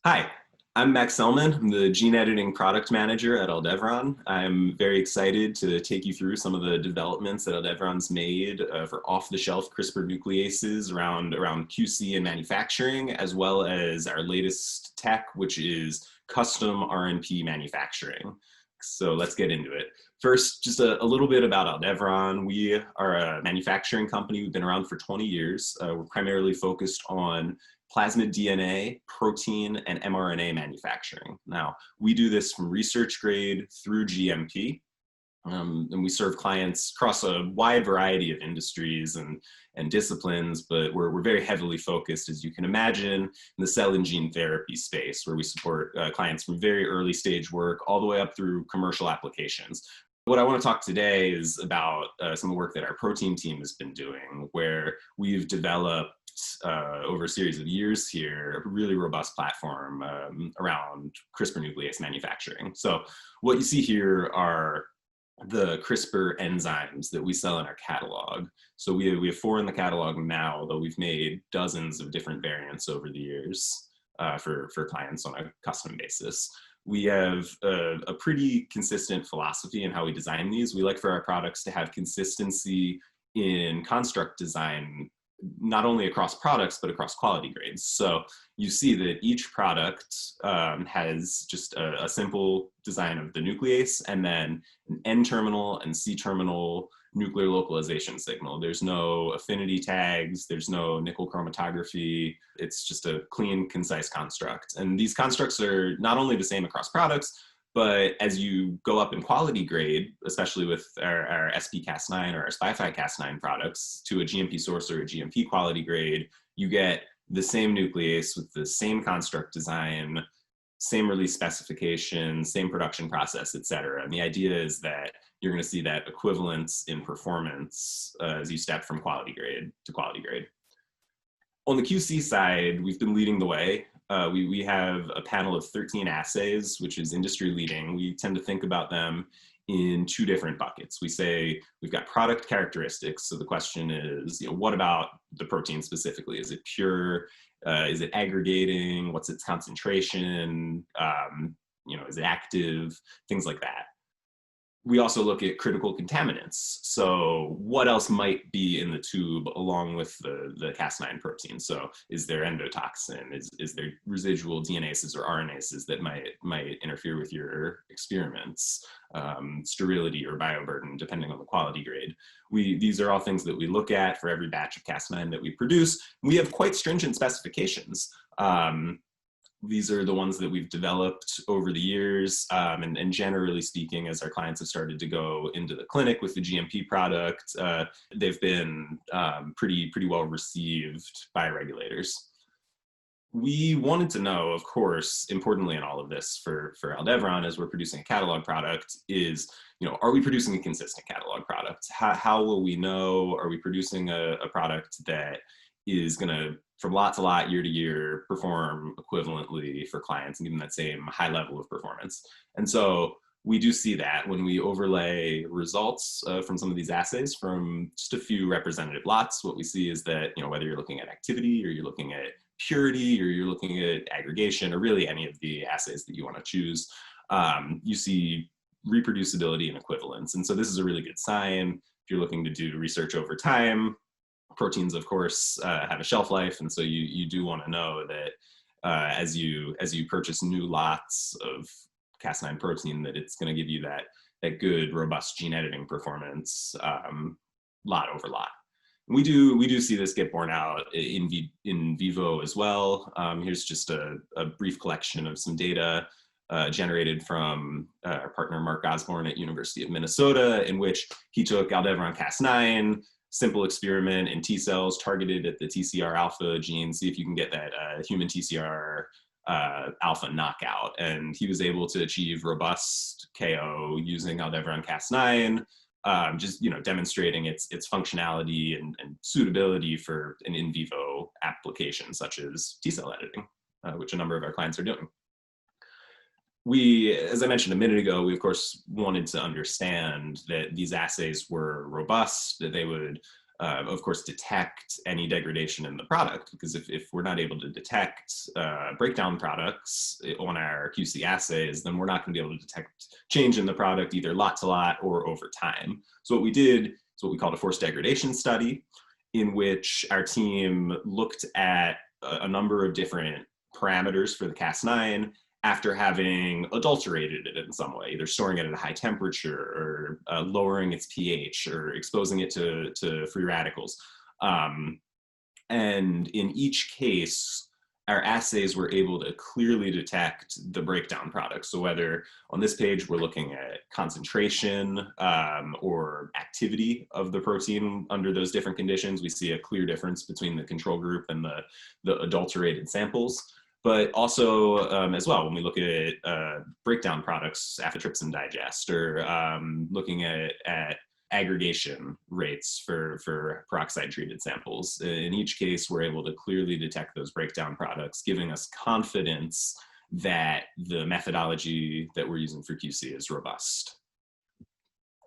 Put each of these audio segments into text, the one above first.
Hi, I'm Max Sellman. I'm the gene editing product manager at Aldevron. I'm very excited to take you through some of the developments that Aldevron's made for off-the-shelf CRISPR nucleases around QC and manufacturing, as well as our latest tech, which is custom RNP manufacturing. So let's get into it. First, just a little bit about Aldevron. We are a manufacturing company. We've been around for 20 years. We're primarily focused on plasmid DNA, protein, and mRNA manufacturing. Now, we do this from research grade through GMP, and we serve clients across a wide variety of industries and disciplines, but we're very heavily focused, as you can imagine, in the cell and gene therapy space, where we support clients from very early stage work all the way up through commercial applications. What I want to talk today is about some of the work that our protein team has been doing, where we've developed over a series of years here, a really robust platform around CRISPR nuclease manufacturing. So what you see here are the CRISPR enzymes that we sell in our catalog. So we have 4 in the catalog now, though we've made dozens of different variants over the years for clients on a custom basis. We have a pretty consistent philosophy in how we design these. We like for our products to have consistency in construct design, not only across products, but across quality grades. So you see that each product has just a simple design of the nuclease and then an N-terminal and C-terminal nuclear localization signal. There's no affinity tags, there's no nickel chromatography. It's just a clean, concise construct. And these constructs are not only the same across products, but as you go up in quality grade, especially with our SP-Cas9 or our SpyFi-Cas9 products to a GMP source or a GMP quality grade, you get the same nuclease with the same construct design, same release specification, same production process, et cetera. And the idea is that you're going to see that equivalence in performance as you step from quality grade to quality grade. On the QC side, we've been leading the way. We have a panel of 13 assays, which is industry leading. We tend to think about them in 2 different buckets. We say we've got product characteristics. So the question is, what about the protein specifically? Is it pure? Is it aggregating? What's its concentration? Is it active? Things like that. We also look at critical contaminants. So what else might be in the tube along with the Cas9 protein? So is there endotoxin? Is there residual DNases or RNases that might interfere with your experiments? Sterility or bioburden, depending on the quality grade. These are all things that we look at for every batch of Cas9 that we produce. We have quite stringent specifications. These are the ones that we've developed over the years, and generally speaking, as our clients have started to go into the clinic with the GMP product, they've been pretty well received by regulators. We wanted to know, of course, importantly in all of this for Aldevron, as we're producing a catalog product, is, are we producing a consistent catalog product? How will we know? Are we producing a product that is going to, from lot to lot, year to year, perform equivalently for clients and give them that same high level of performance? And so we do see that when we overlay results from some of these assays from just a few representative lots, what we see is that, whether you're looking at activity or you're looking at purity or you're looking at aggregation or really any of the assays that you want to choose, you see reproducibility and equivalence. And so this is a really good sign. If you're looking to do research over time, proteins, of course, have a shelf life, and so you do want to know that as you purchase new lots of Cas9 protein, that it's going to give you that good, robust gene editing performance, lot over lot. We do see this get borne out in vivo as well. Here's just a brief collection of some data generated from our partner Mark Osborne at University of Minnesota, in which he took Aldevron Cas9, simple experiment in T cells targeted at the TCR alpha gene, see if you can get that human TCR alpha knockout. And he was able to achieve robust KO using Aldevron Cas9, just demonstrating its functionality and suitability for an in vivo application such as T cell editing, which a number of our clients are doing. We, as I mentioned a minute ago, we of course wanted to understand that these assays were robust, that they would of course, detect any degradation in the product, because if we're not able to detect breakdown products on our QC assays, then we're not going to be able to detect change in the product either lot to lot or over time. So what we did is what we called a forced degradation study, in which our team looked at a number of different parameters for the Cas9 after having adulterated it in some way, either storing it at a high temperature or lowering its pH or exposing it to free radicals. And in each case, our assays were able to clearly detect the breakdown products. So whether on this page we're looking at concentration or activity of the protein under those different conditions, we see a clear difference between the control group and the adulterated samples. But also, as well, when we look at breakdown products, aflatoxin digest, or looking at aggregation rates for peroxide-treated samples. In each case, we're able to clearly detect those breakdown products, giving us confidence that the methodology that we're using for QC is robust.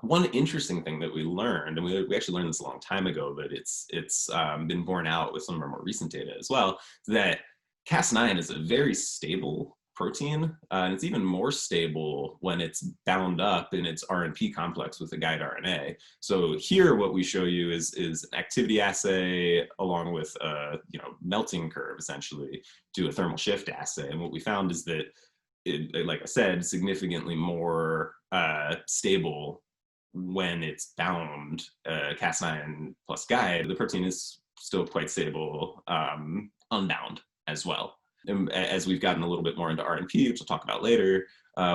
One interesting thing that we learned, and we actually learned this a long time ago, but it's been borne out with some of our more recent data as well, that Cas9 is a very stable protein, and it's even more stable when it's bound up in its RNP complex with a guide RNA. So here, what we show you is an activity assay along with a melting curve, essentially, do a thermal shift assay. And what we found is that, like I said, significantly more stable when it's bound Cas9 plus guide. The protein is still quite stable, unbound as well. And as we've gotten a little bit more into RNP, which we'll talk about later,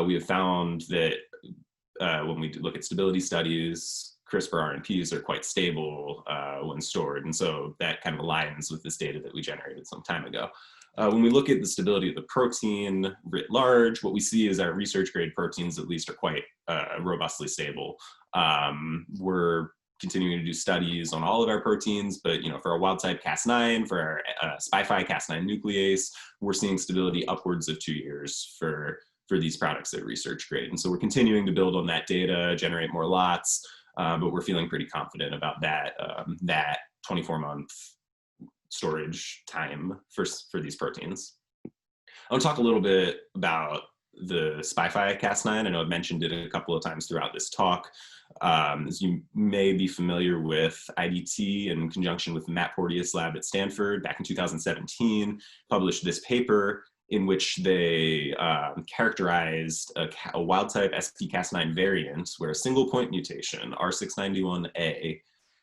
we have found that when we look at stability studies, CRISPR RNPs are quite stable when stored. And so that kind of aligns with this data that we generated some time ago. When we look at the stability of the protein writ large, what we see is our research grade proteins at least are quite robustly stable. We're continuing to do studies on all of our proteins, but for our wild type Cas9, for our SPI5 Cas9 nuclease, we're seeing stability upwards of 2 years for these products at research grade. And so we're continuing to build on that data, generate more lots, but we're feeling pretty confident about that 24-month storage time for these proteins. I want to talk a little bit about the SPI5 Cas9. I know I've mentioned it a couple of times throughout this talk. As you may be familiar with, IDT, in conjunction with Matt Porteous lab at Stanford back in 2017, published this paper in which they characterized a wild-type SP-Cas9 variant where a single-point mutation, R691A,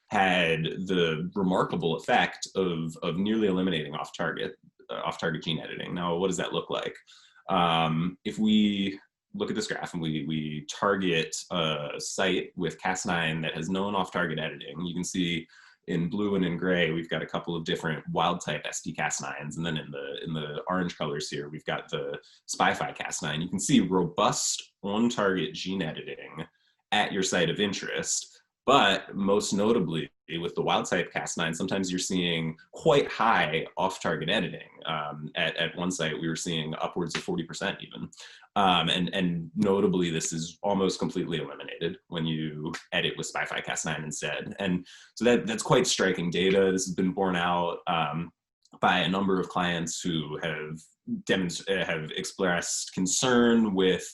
had the remarkable effect of nearly eliminating off-target gene editing. Now, what does that look like? If we look at this graph and we target a site with Cas9 that has known off-target editing, you can see in blue and in gray, we've got a couple of different wild-type SP-Cas9s, and then in the orange colors here, we've got the SPI5 Cas9. You can see robust on-target gene editing at your site of interest. But most notably, with the wild-type Cas9, sometimes you're seeing quite high off-target editing. At one site, we were seeing upwards of 40% even. And notably, this is almost completely eliminated when you edit with SPI5 Cas9 instead. And so that's quite striking data. This has been borne out by a number of clients who have expressed concern with,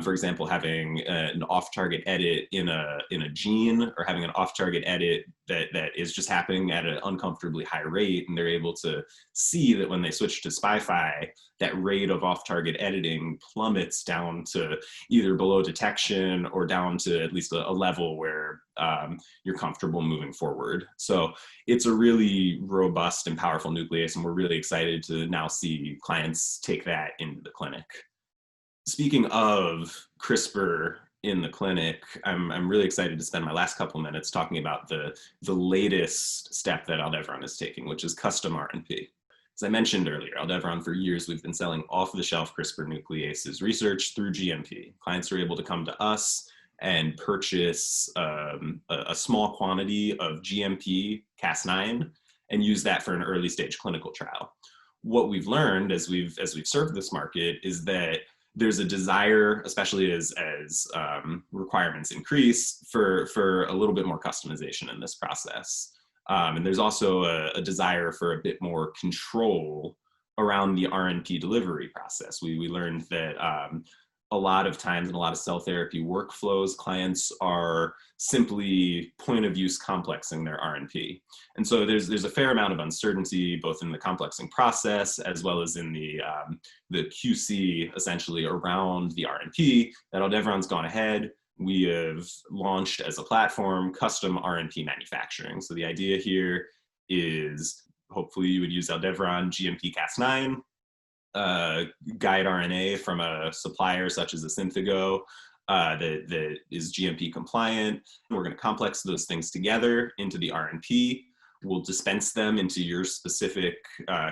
for example, having an off-target edit in a gene, or having an off-target edit that is just happening at an uncomfortably high rate, and they're able to see that when they switch to SPI5, that rate of off-target editing plummets down to either below detection or down to at least a level where you're comfortable moving forward. So it's a really robust and powerful nuclease, and we're really excited to now see clients take that into the clinic. Speaking of CRISPR in the clinic, I'm really excited to spend my last couple of minutes talking about the latest step that Aldevron is taking, which is custom RNP. As I mentioned earlier, Aldevron, for years, we've been selling off-the-shelf CRISPR nucleases research through GMP. Clients are able to come to us and purchase a small quantity of GMP Cas9 and use that for an early stage clinical trial. What we've learned as we've served this market is that there's a desire, especially as requirements increase, for a little bit more customization in this process. And there's also a desire for a bit more control around the RNP delivery process. We learned that a lot of times in a lot of cell therapy workflows, clients are simply point of use complexing their RNP. And so there's a fair amount of uncertainty, both in the complexing process, as well as in the QC essentially around the RNP. That Aldevron's gone ahead. We have launched as a platform custom RNP manufacturing. So the idea here is hopefully you would use Aldevron GMP Cas9, guide RNA from a supplier such as a Synthigo that is GMP compliant. We're going to complex those things together into the RNP. We'll dispense them into your specific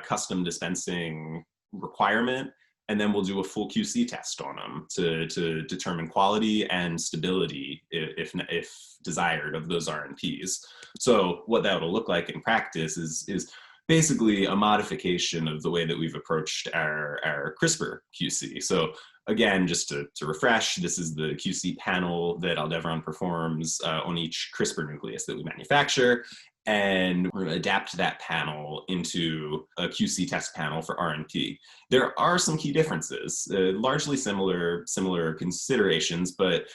custom dispensing requirement, and then we'll do a full QC test on them to determine quality and stability, if desired, of those RNPs. So what that will look like in practice is basically a modification of the way that we've approached our CRISPR QC. So again, just to refresh, this is the QC panel that Aldevron performs on each CRISPR nuclease that we manufacture. And we're going to adapt that panel into a QC test panel for RNP. There are some key differences, largely similar considerations, but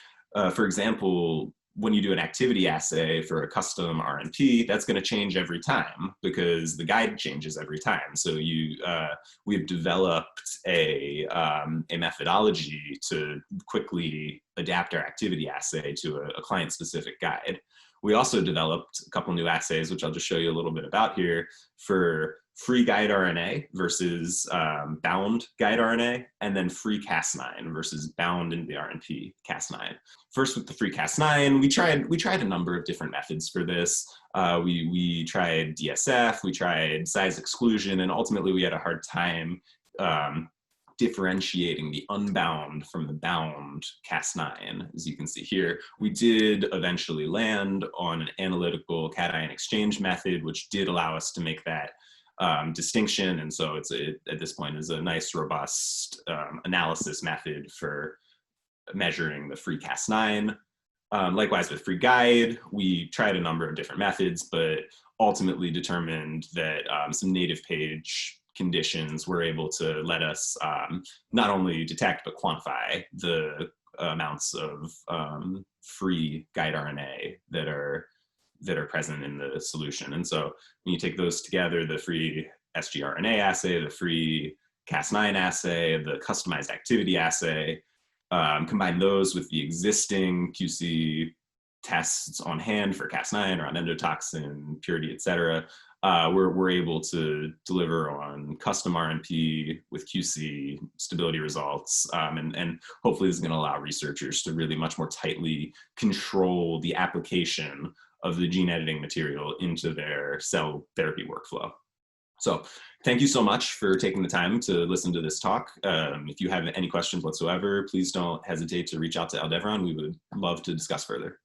for example, when you do an activity assay for a custom RNP, that's going to change every time because the guide changes every time. So we've developed a methodology to quickly adapt our activity assay to a client-specific guide. We also developed a couple new assays, which I'll just show you a little bit about here, for free guide RNA versus bound guide RNA, and then free Cas9 versus bound into the RNP Cas9. First, with the free Cas9, we tried a number of different methods for this. We tried DSF, we tried size exclusion, and ultimately we had a hard time differentiating the unbound from the bound Cas9, as you can see here. We did eventually land on an analytical cation exchange method, which did allow us to make that distinction. And so at this point is a nice, robust analysis method for measuring the free Cas9. Likewise with free guide, we tried a number of different methods, but ultimately determined that some native page conditions were able to let us not only detect but quantify the amounts of free guide RNA that are present in the solution. And so when you take those together, the free sgRNA assay, the free Cas9 assay, the customized activity assay, combine those with the existing QC tests on hand for Cas9 around endotoxin, purity, et cetera, we're able to deliver on custom RNP with QC stability results. And hopefully this is going to allow researchers to really much more tightly control the application of the gene editing material into their cell therapy workflow. So thank you so much for taking the time to listen to this talk. If you have any questions whatsoever, please don't hesitate to reach out to Aldevron. We would love to discuss further.